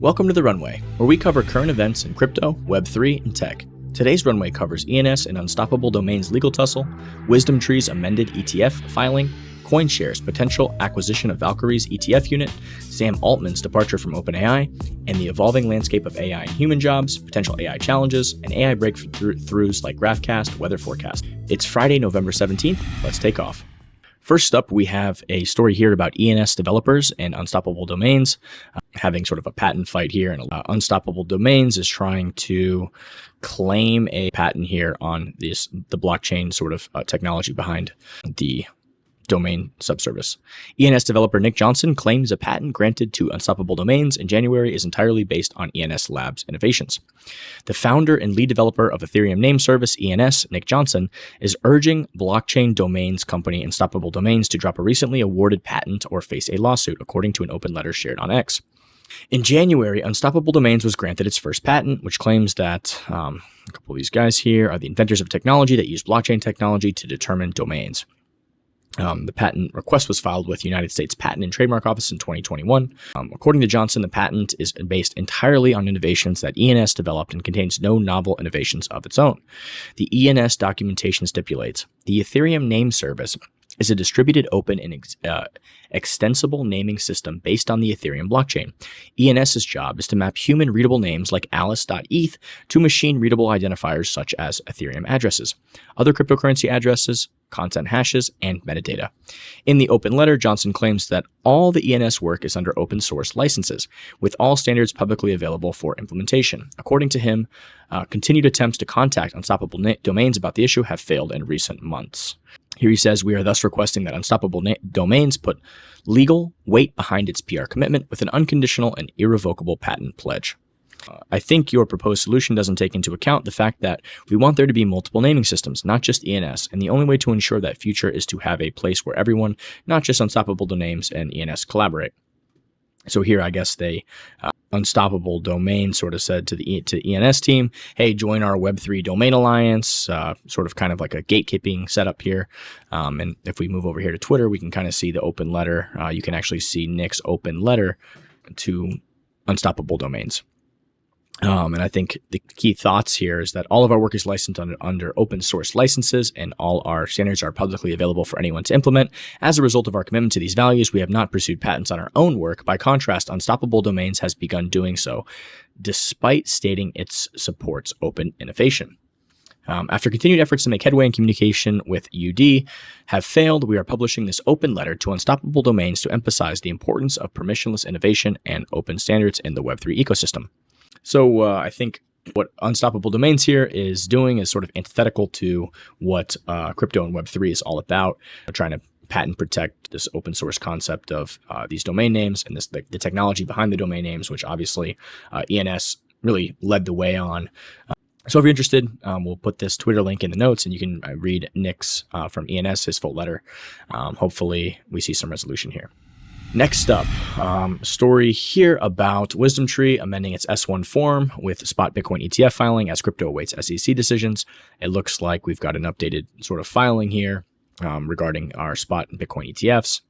Welcome to the Runway, where we cover current events in crypto, Web3, and tech. Today's Runway covers ENS and Unstoppable Domain's legal tussle, WisdomTree's amended ETF filing, CoinShares' potential acquisition of Valkyrie's ETF unit, Sam Altman's departure from OpenAI, and the evolving landscape of AI and human jobs, potential AI challenges, and AI breakthroughs like GraphCast, weather forecast. It's Friday, November 17th. Let's take off. First up, we have a story here about ENS developers and Unstoppable Domains having sort of a patent fight here. And Unstoppable Domains is trying to claim a patent here on the blockchain sort of technology behind the domain subservice. ENS developer Nick Johnson claims a patent granted to Unstoppable Domains in January is entirely based on ENS Labs innovations. The founder and lead developer of Ethereum name service ENS, Nick Johnson, is urging blockchain domains company Unstoppable Domains to drop a recently awarded patent or face a lawsuit, according to an open letter shared on X. In January, Unstoppable Domains was granted its first patent, which claims that a couple of these guys here are the inventors of technology that use blockchain technology to determine domains. The patent request was filed with the United States Patent and Trademark Office in 2021. According to Johnson, the patent is based entirely on innovations that ENS developed and contains no novel innovations of its own. The ENS documentation stipulates the Ethereum name service is a distributed, open, and extensible naming system based on the Ethereum blockchain. ENS's job is to map human-readable names like alice.eth to machine-readable identifiers such as Ethereum addresses, other cryptocurrency addresses, content hashes, and metadata. In the open letter, Johnson claims that all the ENS work is under open source licenses, with all standards publicly available for implementation. According to him, continued attempts to contact Unstoppable Domains about the issue have failed in recent months. Here he says, we are thus requesting that Unstoppable Domains put legal weight behind its PR commitment with an unconditional and irrevocable patent pledge. I think your proposed solution doesn't take into account the fact that we want there to be multiple naming systems, not just ENS, and the only way to ensure that future is to have a place where everyone, not just Unstoppable Domains and ENS, collaborate. So here, I guess they, Unstoppable Domain sort of said to the ENS team, hey, join our Web3 domain alliance, sort of kind of like a gatekeeping setup here. And if we move over here to Twitter, we can kind of see the open letter. You can actually see Nick's open letter to Unstoppable Domains. And I think the key thoughts here is that all of our work is licensed under open source licenses, and all our standards are publicly available for anyone to implement. As a result of our commitment to these values, we have not pursued patents on our own work. By contrast, Unstoppable Domains has begun doing so, despite stating it supports open innovation. After continued efforts to make headway in communication with UD have failed, we are publishing this open letter to Unstoppable Domains to emphasize the importance of permissionless innovation and open standards in the Web3 ecosystem. So I think what Unstoppable Domains here is doing is sort of antithetical to what crypto and Web3 is all about. They're trying to patent protect this open source concept of these domain names and the technology behind the domain names, which obviously ENS really led the way on. So if you're interested, we'll put this Twitter link in the notes, and you can read Nick's from ENS, his full letter. Hopefully we see some resolution here. Next up, story here about WisdomTree amending its S1 form with spot Bitcoin ETF filing as crypto awaits SEC decisions. It looks like we've got an updated sort of filing here regarding our spot Bitcoin ETFs.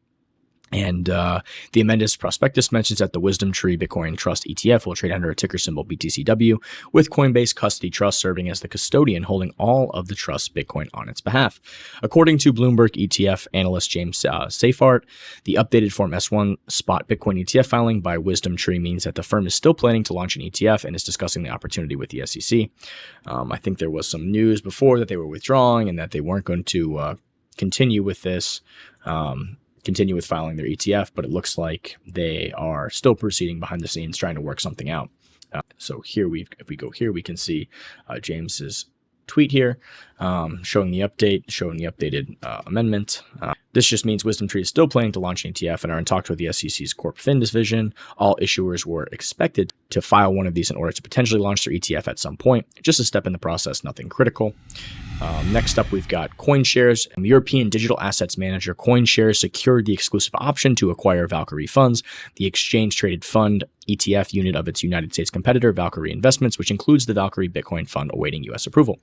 And the amended prospectus mentions that the WisdomTree Bitcoin Trust ETF will trade under a ticker symbol BTCW, with Coinbase Custody Trust serving as the custodian holding all of the trust's Bitcoin on its behalf. According to Bloomberg ETF analyst James Seyfarth, the updated Form S1 spot Bitcoin ETF filing by WisdomTree means that the firm is still planning to launch an ETF and is discussing the opportunity with the SEC. I think there was some news before that they were withdrawing and that they weren't going to continue with this. Continue with filing their ETF, but it looks like they are still proceeding behind the scenes trying to work something out. So here if we go here, we can see James's tweet here showing the updated amendment. This just means WisdomTree is still planning to launch an ETF and are in talks with the SEC's Corp Fin division. All issuers were expected to file one of these in order to potentially launch their ETF at some point. Just a step in the process, nothing critical. Next up, we've got CoinShares. European digital assets manager CoinShares secured the exclusive option to acquire Valkyrie funds, the exchange-traded fund ETF unit of its United States competitor, Valkyrie Investments, which includes the Valkyrie Bitcoin fund awaiting U.S. approval.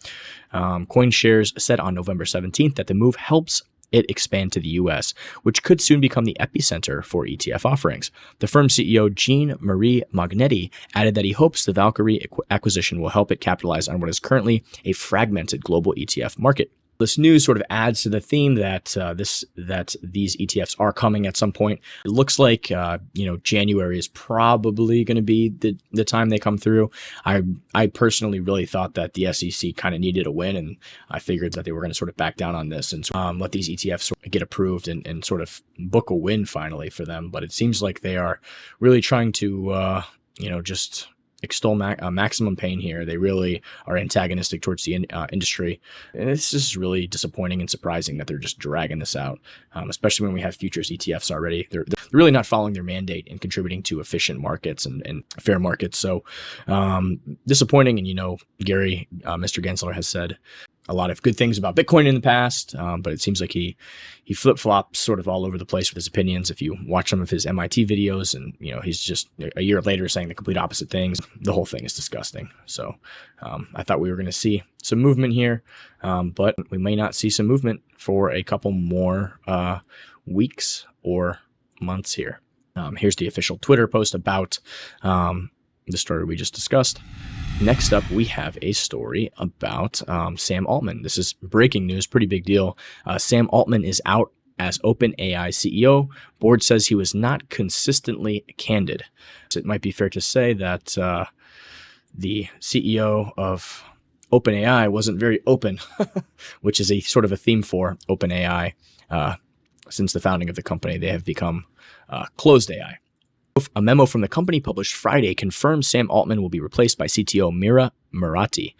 CoinShares said on November 17th that the move helps it expand to the US, which could soon become the epicenter for ETF offerings. The firm's CEO, Jean-Marie Magnetti, added that he hopes the Valkyrie acquisition will help it capitalize on what is currently a fragmented global ETF market. This news sort of adds to the theme that these ETFs are coming at some point. It looks like January is probably going to be the time they come through. I personally really thought that the SEC kind of needed a win, and I figured that they were going to sort of back down on this and let these ETFs sort of get approved and sort of book a win finally for them. But it seems like they are really trying to just extol maximum pain here. They really are antagonistic towards the industry. And it's just really disappointing and surprising that they're just dragging this out, especially when we have futures ETFs already. They're really not following their mandate and contributing to efficient markets and fair markets. So disappointing. And, Gary, Mr. Gensler has said a lot of good things about Bitcoin in the past, but it seems like he flip-flops sort of all over the place with his opinions. If you watch some of his MIT videos and, he's just a year later saying the complete opposite things, the whole thing is disgusting. So I thought we were going to see some movement here, but we may not see some movement for a couple more weeks or months here. Here's the official Twitter post about the story we just discussed. Next up, we have a story about Sam Altman. This is breaking news, pretty big deal. Sam Altman is out as OpenAI CEO. Board says he was not consistently candid. So it might be fair to say that the CEO of OpenAI wasn't very open, which is a sort of a theme for OpenAI. Since the founding of the company, they have become closed AI. A memo from the company published Friday confirms Sam Altman will be replaced by CTO Mira Murati.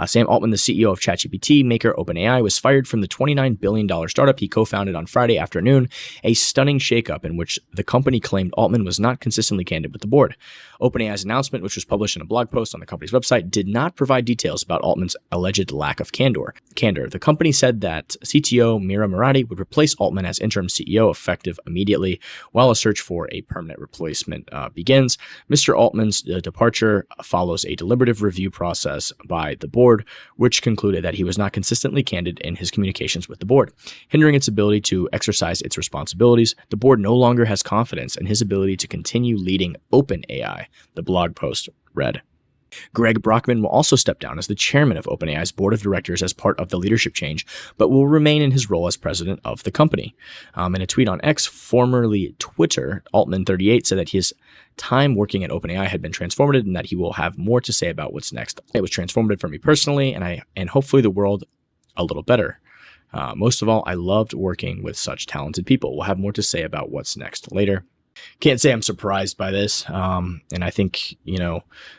Sam Altman, the CEO of ChatGPT maker OpenAI, was fired from the $29 billion startup he co-founded on Friday afternoon, a stunning shakeup in which the company claimed Altman was not consistently candid with the board. OpenAI's announcement, which was published in a blog post on the company's website, did not provide details about Altman's alleged lack of candor. The company said that CTO Mira Murati would replace Altman as interim CEO effective immediately, while a search for a permanent replacement begins. Mr. Altman's departure follows a deliberative review process by the board, which concluded that he was not consistently candid in his communications with the board, hindering its ability to exercise its responsibilities. The board no longer has confidence in his ability to continue leading OpenAI, the blog post read. Greg Brockman will also step down as the chairman of OpenAI's board of directors as part of the leadership change, but will remain in his role as president of the company. In a tweet on X, formerly Twitter, Altman 38 said that his time working at OpenAI had been transformative and that he will have more to say about what's next. It was transformative for me personally and hopefully the world a little better. Most of all, I loved working with such talented people. We'll have more to say about what's next later. Can't say I'm surprised by this. And I think,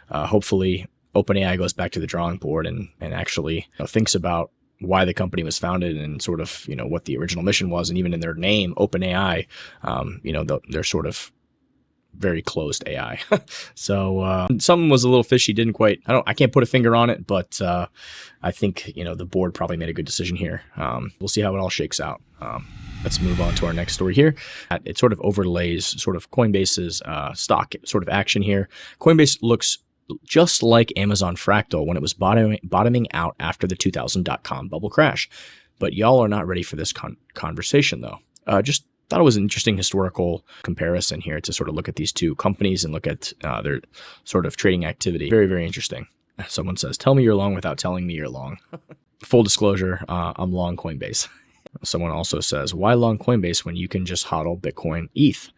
hopefully OpenAI goes back to the drawing board and actually thinks about why the company was founded and sort of, what the original mission was. And even in their name, OpenAI, they're sort of very closed AI. So something was a little fishy. Didn't quite, I can't put a finger on it, but I think, the board probably made a good decision here. We'll see how it all shakes out. Let's move on to our next story here. It sort of overlays sort of Coinbase's stock sort of action here. Coinbase looks just like Amazon Fractal when it was bottoming out after the 2000.com bubble crash. But y'all are not ready for this conversation, though. Just thought it was an interesting historical comparison here to sort of look at these two companies and look at their sort of trading activity. Very, very interesting. Someone says, tell me you're long without telling me you're long. Full disclosure, I'm long Coinbase. Someone also says, why long Coinbase when you can just hodl Bitcoin ETH?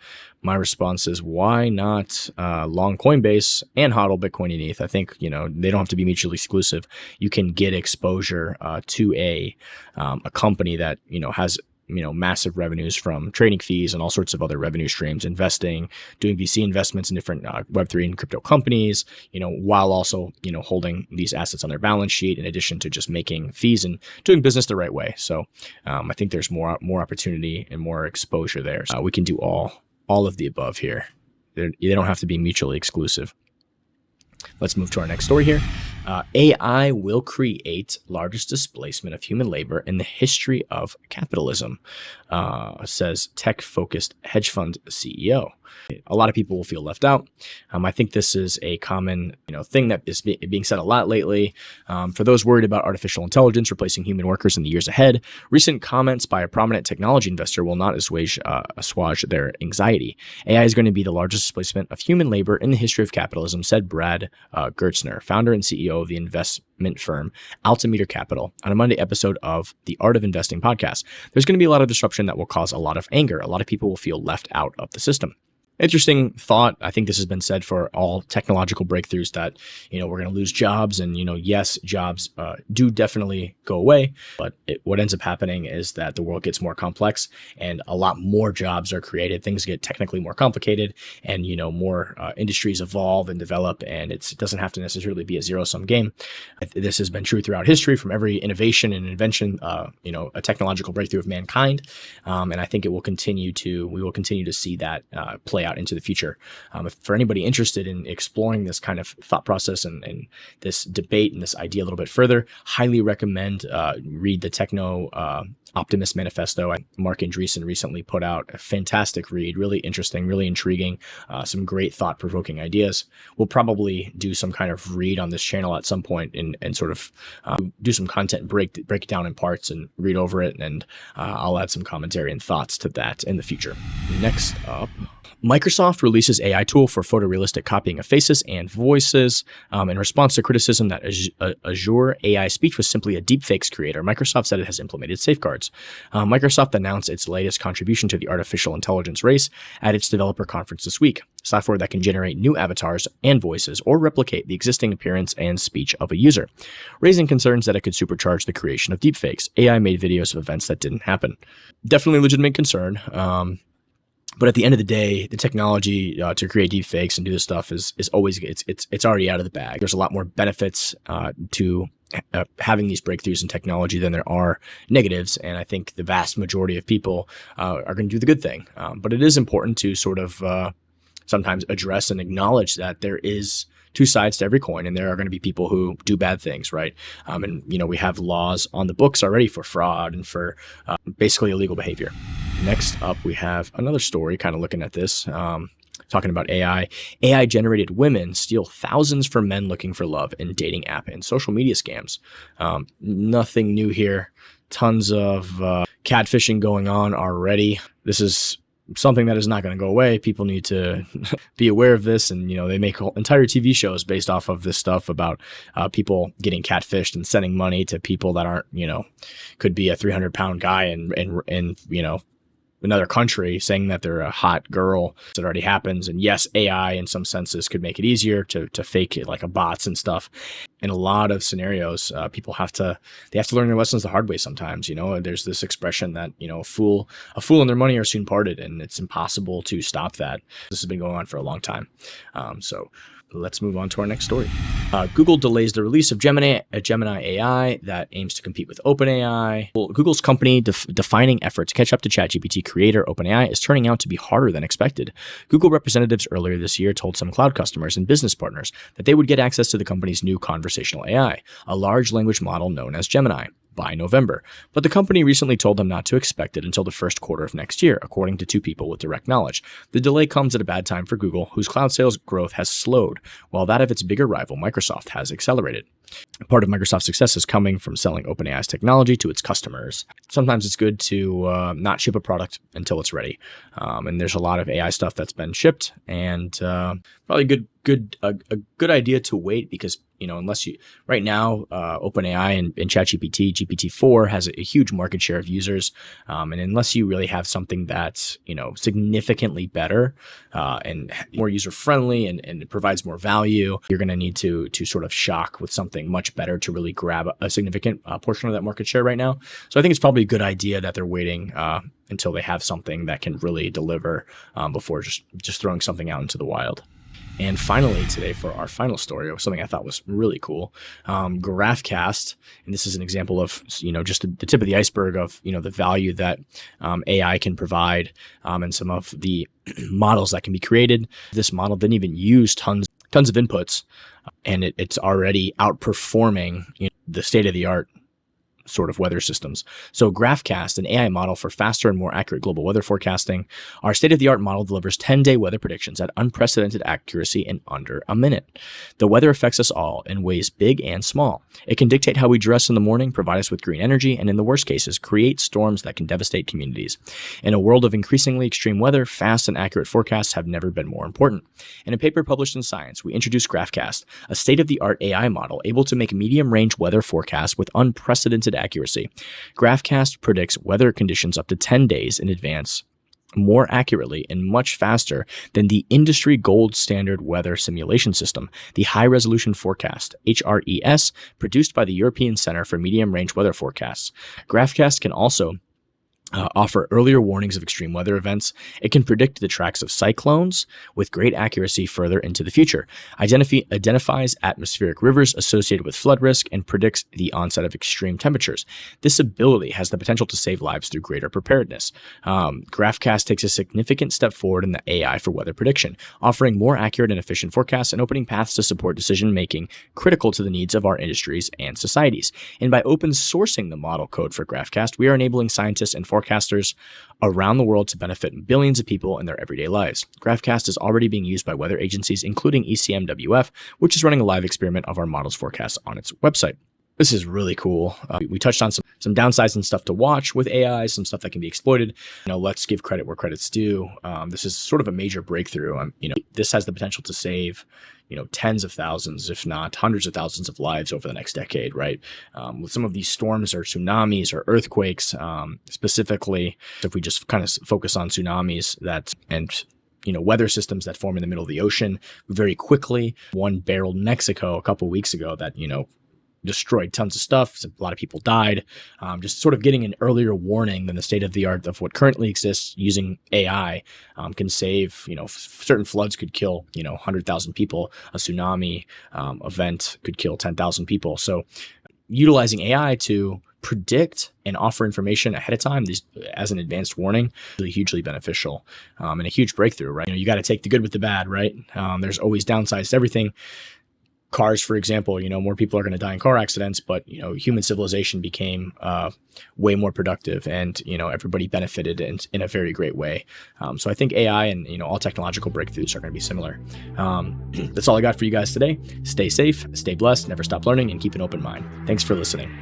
My response is, why not long Coinbase and hodl Bitcoin and ETH? I think, they don't have to be mutually exclusive. You can get exposure to a company that, has massive revenues from trading fees and all sorts of other revenue streams, investing, doing VC investments in different Web3 and crypto companies, while also, holding these assets on their balance sheet in addition to just making fees and doing business the right way. So I think there's more opportunity and more exposure there. So we can do all of the above here. They don't have to be mutually exclusive. Let's move to our next story here. AI will create largest displacement of human labor in the history of capitalism, says tech-focused hedge fund CEO. a lot of people will feel left out. I think this is a common thing that is being said a lot lately. For those worried about artificial intelligence replacing human workers in the years ahead, recent comments by a prominent technology investor will not assuage their anxiety. AI is going to be the largest displacement of human labor in the history of capitalism, said Brad Gertzner, founder and CEO of the investment firm Altimeter Capital, on a Monday episode of the Art of Investing podcast. There's going to be a lot of disruption that will cause a lot of anger. A lot of people will feel left out of the system. Interesting thought. I think this has been said for all technological breakthroughs that, we're going to lose jobs. And, yes, jobs do definitely go away. But what ends up happening is that the world gets more complex and a lot more jobs are created. Things get technically more complicated and, more industries evolve and develop. And it doesn't have to necessarily be a zero-sum game. This has been true throughout history, from every innovation and invention, a technological breakthrough of mankind. And I think we will continue to see that play out into the future. For anybody interested in exploring this kind of thought process and this debate and this idea a little bit further, highly recommend read the Techno Optimist Manifesto. Mark Andreessen recently put out a fantastic read, really interesting, really intriguing, some great thought-provoking ideas. We'll probably do some kind of read on this channel at some point and sort of do some content, break it down in parts and read over it, and I'll add some commentary and thoughts to that in the future. Next up, Microsoft releases AI tool for photorealistic copying of faces and voices. In response to criticism that Azure AI speech was simply a deepfakes creator, Microsoft said it has implemented safeguards. Microsoft announced its latest contribution to the artificial intelligence race at its developer conference this week, software that can generate new avatars and voices or replicate the existing appearance and speech of a user, raising concerns that it could supercharge the creation of deepfakes. AI made videos of events that didn't happen. Definitely a legitimate concern. But at the end of the day, the technology to create deepfakes and do this stuff is always it's already out of the bag. There's a lot more benefits to having these breakthroughs in technology than there are negatives, and I think the vast majority of people are going to do the good thing. But it is important to sort of sometimes address and acknowledge that there is two sides to every coin, and there are going to be people who do bad things, right? And we have laws on the books already for fraud and for basically illegal behavior. Next up, we have another story kind of looking at this, talking about AI. AI-generated women steal thousands from men looking for love in dating app and social media scams. Nothing new here. Tons of catfishing going on already. This is something that is not going to go away. People need to be aware of this, and they make entire TV shows based off of this stuff about people getting catfished and sending money to people that aren't, could be a 300-pound guy and another country saying that they're a hot girl. It already happens. And yes, AI in some senses could make it easier to fake it, like a bots and stuff. In a lot of scenarios, people have to learn their lessons the hard way sometimes. There's this expression that, a fool and their money are soon parted, and it's impossible to stop that. This has been going on for a long time. So let's move on to our next story. Google delays the release of Gemini AI that aims to compete with OpenAI. Google's company defining effort to catch up to ChatGPT creator OpenAI is turning out to be harder than expected. Google representatives earlier this year told some cloud customers and business partners that they would get access to the company's new conversational AI, a large language model known as Gemini, by November. But the company recently told them not to expect it until the first quarter of next year, according to two people with direct knowledge. The delay comes at a bad time for Google, whose cloud sales growth has slowed, while that of its bigger rival, Microsoft, has accelerated. Part of Microsoft's success is coming from selling OpenAI's technology to its customers. Sometimes it's good to not ship a product until it's ready. And there's a lot of AI stuff that's been shipped, and probably a good idea to wait, because unless you right now, OpenAI and ChatGPT, GPT-4 has a huge market share of users, and unless you really have something that's significantly better and more user friendly and it provides more value, you're going to need to sort of shock with something much better to really grab a significant portion of that market share right now. So I think it's probably a good idea that they're waiting until they have something that can really deliver before just throwing something out into the wild. And finally today, for our final story, something I thought was really cool, GraphCast, and this is an example of just the tip of the iceberg of the value that AI can provide, and some of the models that can be created. This model didn't even use tons of inputs, and it's already outperforming the state of the art sort of weather systems. So GraphCast, an AI model for faster and more accurate global weather forecasting, our state-of-the-art model delivers 10-day weather predictions at unprecedented accuracy in under a minute. The weather affects us all in ways big and small. It can dictate how we dress in the morning, provide us with green energy, and in the worst cases, create storms that can devastate communities. In a world of increasingly extreme weather, fast and accurate forecasts have never been more important. In a paper published in Science, we introduced GraphCast, a state-of-the-art AI model able to make medium-range weather forecasts with unprecedented accuracy. GraphCast predicts weather conditions up to 10 days in advance more accurately and much faster than the industry gold standard weather simulation system, the High Resolution Forecast, HRES, produced by the European Center for Medium Range Weather Forecasts. GraphCast can also offer earlier warnings of extreme weather events. It can predict the tracks of cyclones with great accuracy further into the future, identifies atmospheric rivers associated with flood risk, and predicts the onset of extreme temperatures. This ability has the potential to save lives through greater preparedness. GraphCast takes a significant step forward in the AI for weather prediction, offering more accurate and efficient forecasts and opening paths to support decision-making critical to the needs of our industries and societies. And by open sourcing the model code for GraphCast, we are enabling scientists and forecasters around the world to benefit billions of people in their everyday lives. GraphCast is already being used by weather agencies, including ECMWF, which is running a live experiment of our model's forecast on its website. This is really cool. We touched on some downsides and stuff to watch with AI, some stuff that can be exploited. Let's give credit where credit's due. This is sort of a major breakthrough. This has the potential to save, tens of thousands, if not hundreds of thousands of lives over the next decade, right? With some of these storms or tsunamis or earthquakes, specifically, if we just kind of focus on tsunamis weather systems that form in the middle of the ocean very quickly. One barreled Mexico a couple weeks ago that, destroyed tons of stuff. A lot of people died. Just sort of getting an earlier warning than the state of the art of what currently exists using AI can save, certain floods could kill, 100,000 people. A tsunami event could kill 10,000 people. So utilizing AI to predict and offer information ahead of time as an advanced warning is really hugely beneficial and a huge breakthrough, right? You got to take the good with the bad, right? There's always downsides to everything. Cars, for example, more people are going to die in car accidents, but, human civilization became way more productive and, everybody benefited in a very great way. So I think AI and, all technological breakthroughs are going to be similar. That's all I got for you guys today. Stay safe, stay blessed, never stop learning, and keep an open mind. Thanks for listening.